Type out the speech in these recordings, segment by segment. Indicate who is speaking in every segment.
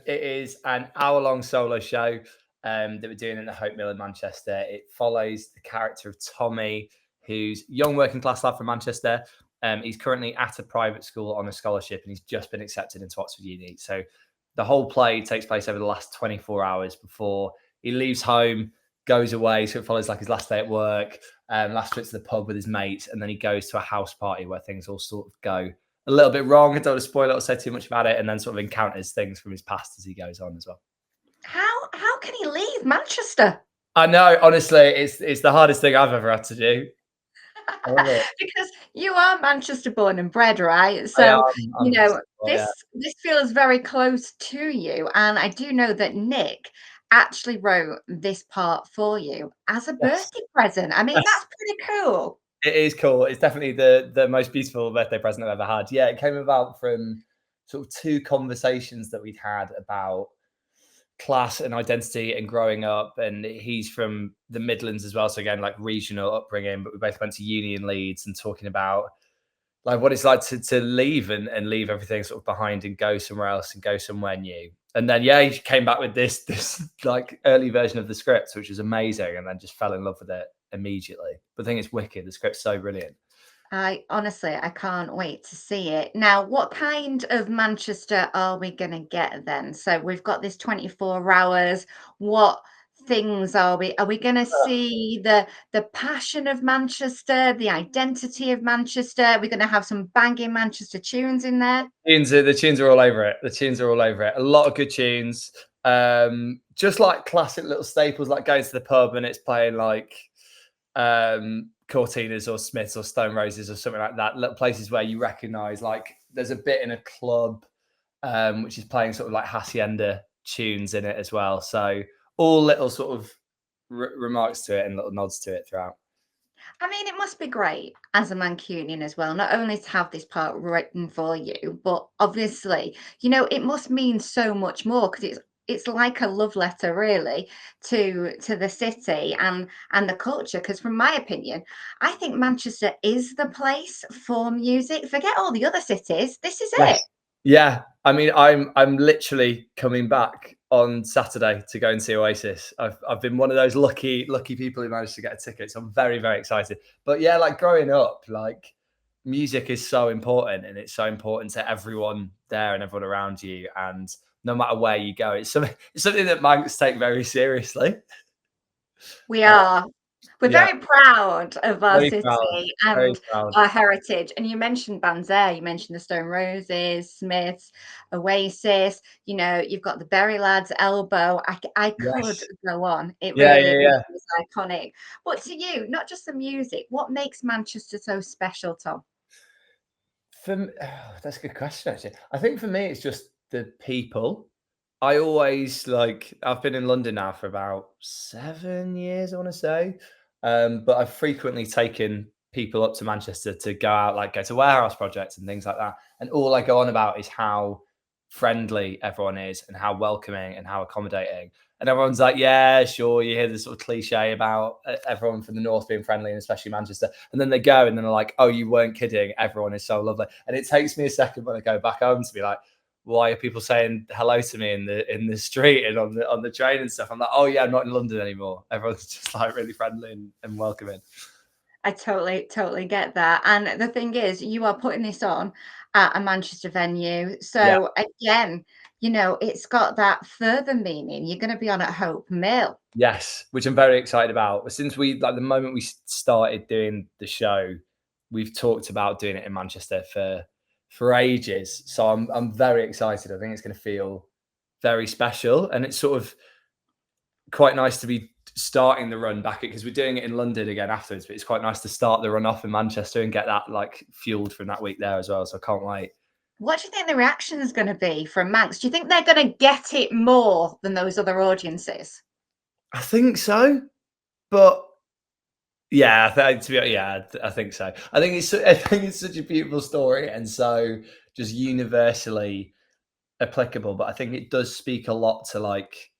Speaker 1: It is an hour-long solo show that we're doing in the Hope Mill in Manchester. It follows the character of Tommy, who's a young working class lad from Manchester. He's currently at a private school on a scholarship, and he's just been accepted into Oxford Uni. So the whole play takes place over the last 24 hours before he leaves home, goes away. So it follows like his last day at work, last trip to the pub with his mates, and then he goes to a house party where things all sort of go a little bit wrong. I don't want to spoil it or say too much about it, and then sort of encounters things from his past as he goes on as well.
Speaker 2: How can he leave Manchester?
Speaker 1: I know, honestly, it's the hardest thing I've ever had to do.
Speaker 2: Because you are Manchester born and bred, right? So,
Speaker 1: Yeah.
Speaker 2: this feels very close to you. And I do know that Nick actually wrote this part for you as a
Speaker 1: Yes.
Speaker 2: birthday present. I mean,
Speaker 1: Yes.
Speaker 2: that's pretty cool.
Speaker 1: It is cool. It's definitely the most beautiful birthday present I've ever had. Yeah, it came about from sort of two conversations that we'd had about class and identity and growing up. And he's from the Midlands as well. So again, like regional upbringing, but we both went to uni in Leeds and talking about like what it's like to leave and leave everything sort of behind and go somewhere else and go somewhere new. And then yeah, he came back with this like early version of the script, which was amazing, and then just fell in love with it immediately. But I think it's wicked. The script's so brilliant.
Speaker 2: I honestly, I can't wait to see it. Now, what kind of Manchester are we going to get then? So we've got this 24 hours. What things are we going to see the passion of Manchester, the identity of Manchester? Are we going to have some banging Manchester tunes in there?
Speaker 1: The tunes are all over it. The tunes are all over it. A lot of good tunes. Just like classic little staples, like going to the pub and it's playing like Cortinas or Smiths or Stone Roses or something like that. Little places where you recognise, like there's a bit in a club which is playing sort of like hacienda tunes in it as well. So all little sort of remarks to it and little nods to it throughout.
Speaker 2: I mean, it must be great as a Mancunian as well, not only to have this part written for you, but obviously, it must mean so much more because it's like a love letter really to the city and the culture. Because from my opinion, I think Manchester is the place for music. Forget all the other cities. This is
Speaker 1: Yes.
Speaker 2: it.
Speaker 1: Yeah. I mean, I'm literally coming back on Saturday to go and see Oasis. I've been one of those lucky people who managed to get a ticket. So I'm very, very excited. But yeah, like growing up, like music is so important and it's so important to everyone there and everyone around you. And no matter where you go, it's something that Manx take very seriously.
Speaker 2: We are. We're
Speaker 1: Yeah,
Speaker 2: very proud of our
Speaker 1: very proud.
Speaker 2: city
Speaker 1: Very
Speaker 2: and
Speaker 1: proud.
Speaker 2: our heritage. And you mentioned bands there. You mentioned the Stone Roses, Smiths, Oasis. You've got the Berry Lads, Elbow. I could
Speaker 1: Yes.
Speaker 2: go on. It
Speaker 1: Yeah,
Speaker 2: really,
Speaker 1: yeah,
Speaker 2: really
Speaker 1: yeah.
Speaker 2: is iconic. But to you, not just the music, what makes Manchester so special, Tom?
Speaker 1: That's a good question, actually. I think for me, it's just the people. I always like, I've been in London now for about 7 years, I want to say. But I've frequently taken people up to Manchester to go out, like go to warehouse projects and things like that. And all I go on about is how friendly everyone is and how welcoming and how accommodating. And everyone's like, yeah, sure. You hear this sort of cliche about everyone from the north being friendly, and especially Manchester. And then they go and then they're like, oh, you weren't kidding. Everyone is so lovely. And it takes me a second when I go back home to be like, why are people saying hello to me in the street and on the train and stuff? I'm like, oh yeah, I'm not in London anymore. Everyone's just like really friendly and welcoming.
Speaker 2: I totally, totally get that. And the thing is, you are putting this on at a Manchester venue.
Speaker 1: Yeah.
Speaker 2: So again, it's got that further meaning. You're going to be on at Hope Mill.
Speaker 1: Yes, which I'm very excited about. Since we like the moment we started doing the show, we've talked about doing it in Manchester for ages. So I'm very excited. I think it's going to feel very special, and it's sort of quite nice to be starting the run back because we're doing it in London again afterwards. But it's quite nice to start the run off in Manchester and get that like fueled from that week there as well. So I can't wait.
Speaker 2: What do you think the reaction is going to be from Manx? Do you think they're going to get it more than those other audiences?
Speaker 1: I think so, but yeah, I think so. I think it's such a beautiful story and so just universally applicable. But I think it does speak a lot to like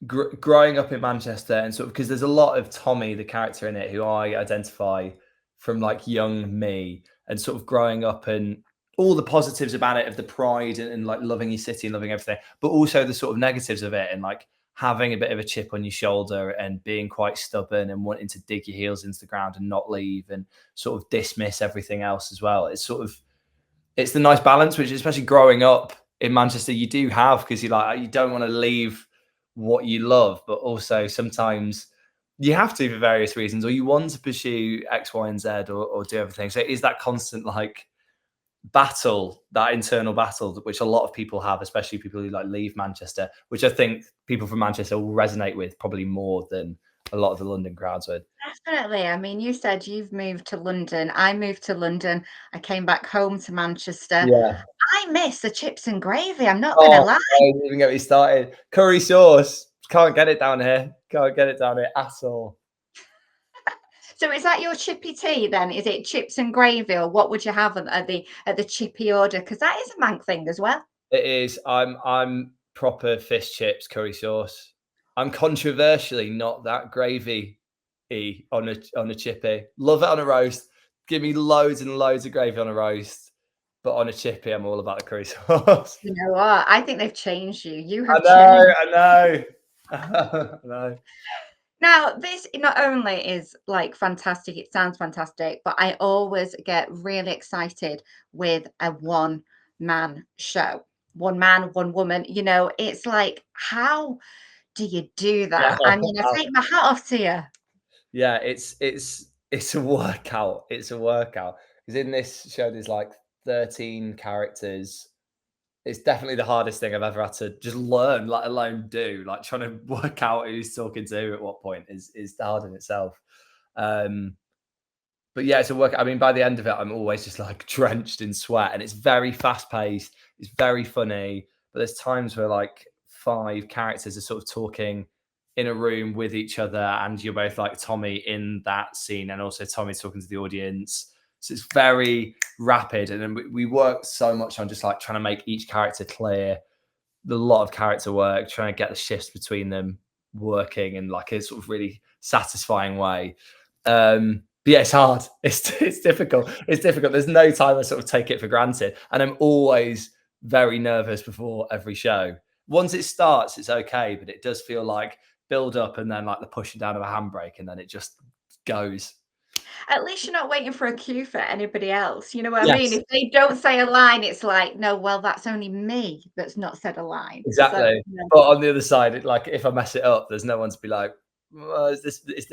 Speaker 1: growing up in Manchester and sort of because there's a lot of Tommy, the character in it, who I identify from like young me and sort of growing up and all the positives about it, of the pride and like loving your city and loving everything, but also the sort of negatives of it, and like having a bit of a chip on your shoulder and being quite stubborn and wanting to dig your heels into the ground and not leave and sort of dismiss everything else as well. It's sort of, it's the nice balance, which especially growing up in Manchester, you do have, because you're like, you don't want to leave what you love, but also sometimes you have to for various reasons, or you want to pursue X, Y, and Z, or do everything. So it is that constant like battle, that internal battle, which a lot of people have, especially people who like leave Manchester, which I think people from Manchester will resonate with probably more than a lot of the London crowds would.
Speaker 2: Definitely. I mean, you said you've moved to London. I moved to London. I came back home to Manchester.
Speaker 1: Yeah.
Speaker 2: I miss the chips and gravy. I'm not going to
Speaker 1: Oh,
Speaker 2: lie.
Speaker 1: don't even get me started. Curry sauce. Can't get it down here. Can't get it down here at all.
Speaker 2: So is that your chippy tea then? Is it chips and gravy, or what would you have at the chippy order? Because that is a Manc thing as well.
Speaker 1: It is. I'm proper fish chips, curry sauce. I'm controversially not that gravy on a chippy. Love it on a roast. Give me loads and loads of gravy on a roast. But on a chippy, I'm all about the curry sauce.
Speaker 2: You know what? I think they've changed you. You
Speaker 1: I
Speaker 2: have changed.
Speaker 1: know, I know. I know.
Speaker 2: Now, this not only is like fantastic, it sounds fantastic, but I always get really excited with a one man show. One man, one woman. It's like, how do you do
Speaker 1: Yeah.
Speaker 2: that? I mean, I take my hat off to you.
Speaker 1: Yeah, it's a workout. It's a workout. Because in this show, there's like 13 characters. It's definitely the hardest thing I've ever had to just learn, let alone do. Like trying to work out who's talking to who at what point is hard in itself. Um, but yeah, it's a work. I mean, by the end of it, I'm always just like drenched in sweat, and it's very fast paced. It's very funny, but there's times where like five characters are sort of talking in a room with each other, and you're both like Tommy in that scene, and also Tommy talking to the audience. So it's very rapid, and then we work so much on just like trying to make each character clear. A lot of character work, trying to get the shifts between them working in like a sort of really satisfying way. But yeah, it's hard. It's difficult. It's difficult. There's no time I sort of take it for granted, and I'm always very nervous before every show. Once it starts, it's okay, but it does feel like build up and then like the pushing down of a handbrake, and then it just goes.
Speaker 2: At least you're not waiting for a cue for anybody else. You know what I mean?
Speaker 1: Yes,
Speaker 2: If they don't say a line, it's like, no, well, that's only me that's not said a line. So,
Speaker 1: exactly. But on the other side, like if I mess it up, there's no one to be like, well, is this bit? Is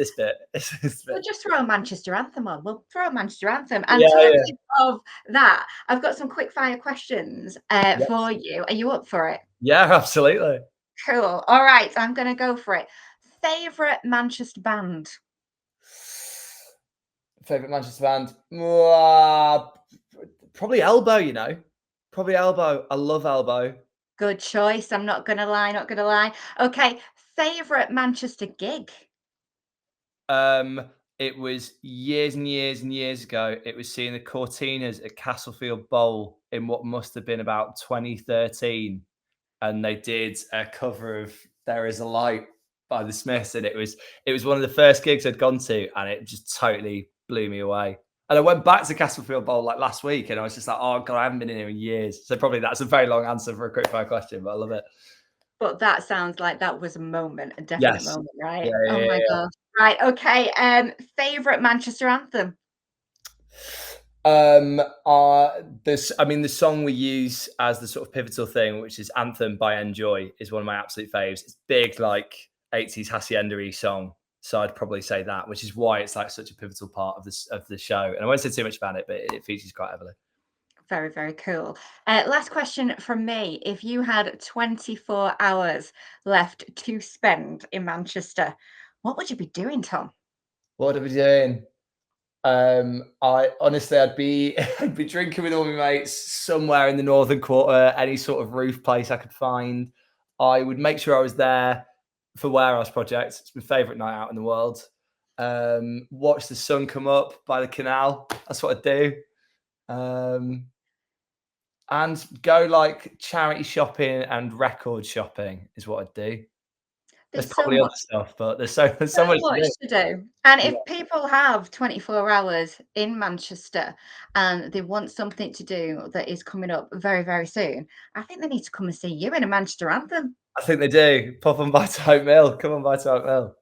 Speaker 1: this
Speaker 2: we'll
Speaker 1: bit?
Speaker 2: just throw a Manchester Anthem on. We'll throw a Manchester Anthem. And
Speaker 1: Yeah, yeah,
Speaker 2: talking of that, I've got some quick fire questions
Speaker 1: yes.
Speaker 2: for you. Are you up for it?
Speaker 1: Yeah, absolutely.
Speaker 2: Cool. All right, I'm going to go for it. Favorite Manchester band?
Speaker 1: Favorite Manchester band? Probably Elbow, you know. Probably Elbow. I love Elbow.
Speaker 2: Good choice. I'm not going to lie, not going to lie. Okay, favorite Manchester gig?
Speaker 1: Um, it was years and years and years ago. It was seeing the Cortinas at Castlefield Bowl in what must have been about 2013, and they did a cover of "There Is a Light" by the Smiths, and it was one of the first gigs I'd gone to, and it just totally blew me away. And I went back to Castlefield Bowl like last week, and I was just like, "Oh God, I haven't been in here in years." So probably that's a very long answer for a quick fire question, but I love it.
Speaker 2: But that sounds like that was a moment, a definite
Speaker 1: Yes.
Speaker 2: moment,
Speaker 1: Yeah,
Speaker 2: right?
Speaker 1: yeah,
Speaker 2: Oh my
Speaker 1: yeah,
Speaker 2: gosh. Right, okay. Favorite Manchester anthem?
Speaker 1: I mean, the song we use as the sort of pivotal thing, which is "Anthem" by Enjoy, is one of my absolute faves. It's big, like 80s hacienda-y song. So I'd probably say that, which is why it's like such a pivotal part of the show. And I won't say too much about it, but it features quite heavily.
Speaker 2: Very, very cool. Last question from me. If you had 24 hours left to spend in Manchester, what would you be doing, Tom?
Speaker 1: What are we doing? I honestly, I'd be I'd be drinking with all my mates somewhere in the northern quarter, any sort of roof place I could find. I would make sure I was there for Warehouse Project. It's my favourite night out in the world. Watch the sun come up by the canal. That's what I'd do. Um, and go like charity shopping and record shopping is what I'd do. There's
Speaker 2: There's so
Speaker 1: probably other
Speaker 2: much
Speaker 1: stuff, but there's so
Speaker 2: So
Speaker 1: much to
Speaker 2: much
Speaker 1: do.
Speaker 2: to do. And
Speaker 1: Yeah,
Speaker 2: if people have 24 hours in Manchester and they want something to do that is coming up very, very soon, I think they need to come and see you in a Manchester Anthem.
Speaker 1: I think they do. Pop on by to Oak Mill. Come on by to Oak Mill.